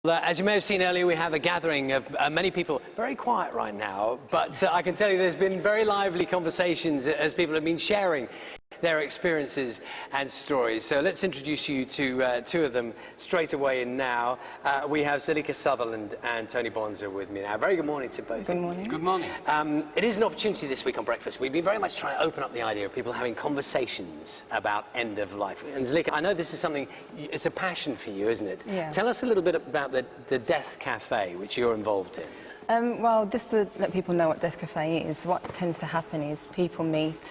As you may have seen earlier, we have a gathering of many people, very quiet right now, but I can tell you there's been very lively conversations as people have been sharing their experiences and stories. So let's introduce you to two of them straight away now. We have Zeleka, Sutherland and Tony Bonza with me now. Very good morning to both. Good morning. Good morning. It is an opportunity this week on Breakfast. We've been very much trying to open up the idea of people having conversations about end of life. And Zeleka, I know this is something, it's a passion for you, isn't it? Yeah. Tell us a little bit about the Death Cafe, which you're involved in. Well, just to let people know what Death Cafe is, what tends to happen is people meet,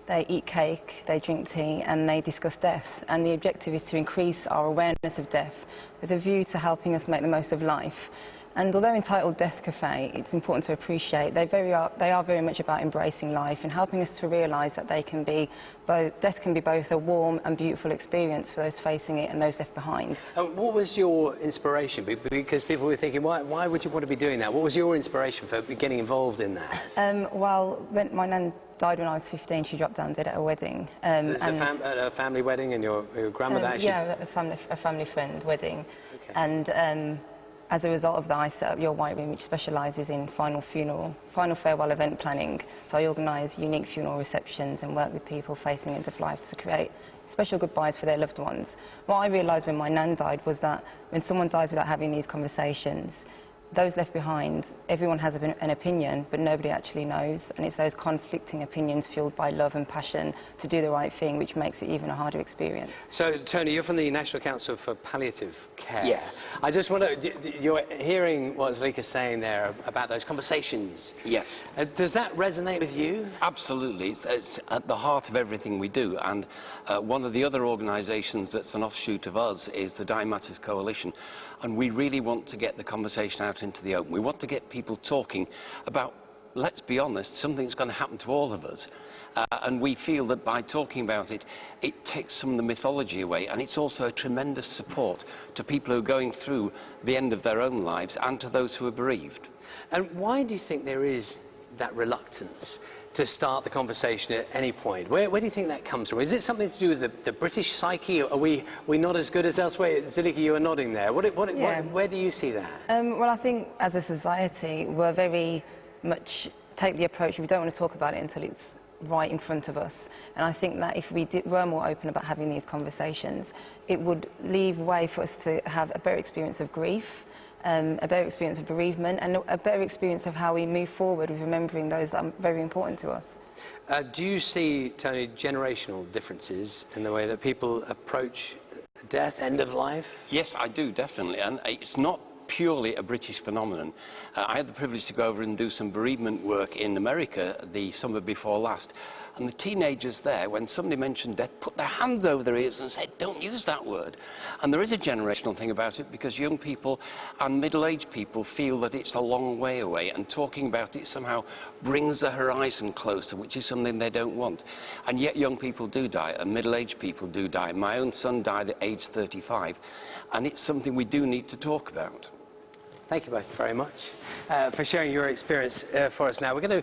they eat cake, they drink tea, and they discuss death. And the objective is to increase our awareness of death with a view to helping us make the most of life. And although entitled Death Cafe, it's important to appreciate they are very much about embracing life and helping us to realise that death can be both a warm and beautiful experience for those facing it and those left behind. What was your inspiration? Because people were thinking, why would you want to be doing that? What was your inspiration for getting involved in that? Well, when my nan died when I was 15, she dropped down dead at a wedding. It's a family wedding, and your grandmother actually... Yeah, a family friend wedding. Okay. And as a result of that, I set up Your White Room, which specialises in final farewell event planning. So I organise unique funeral receptions and work with people facing end of life to create special goodbyes for their loved ones. What I realised when my nan died was that when someone dies without having these conversations, those left behind, everyone has an opinion, but nobody actually knows. And it's those conflicting opinions fueled by love and passion to do the right thing, which makes it even a harder experience. So, Tony, you're from the National Council for Palliative Care. Yes. I just want to... You're hearing what Zeleka's saying there about those conversations. Yes. Does that resonate with you? Absolutely. It's at the heart of everything we do. And one of the other organisations that's an offshoot of us is the Dying Matters Coalition. And we really want to get the conversation out into the open. We want to get people talking about, let's be honest, something that's going to happen to all of us. And we feel that by talking about it, it takes some of the mythology away, and it's also a tremendous support to people who are going through the end of their own lives and to those who are bereaved. And why do you think there is that reluctance to start the conversation at any point? Where do you think that comes from? Is it something to do with the British psyche? Are we not as good as elsewhere? Zeleka, you are nodding there. Where do you see that? Well, I think as a society, we're very much take the approach, we don't want to talk about it until it's right in front of us. And I think that if we were more open about having these conversations, it would leave way for us to have a better experience of grief, a better experience of bereavement, and a better experience of how we move forward with remembering those that are very important to us. Do you see, Tony, generational differences in the way that people approach death, end of life? yes, I do, definitely. And it's not purely a British phenomenon. I had the privilege to go over and do some bereavement work in America the summer before last. And the teenagers there, when somebody mentioned death, put their hands over their ears and said, don't use that word. And there is a generational thing about it, because young people and middle-aged people feel that it's a long way away, and talking about it somehow brings the horizon closer, which is something they don't want. And yet young people do die, and middle-aged people do die. My own son died at age 35, and it's something we do need to talk about. Thank you both very much for sharing your experience for us now. We're going to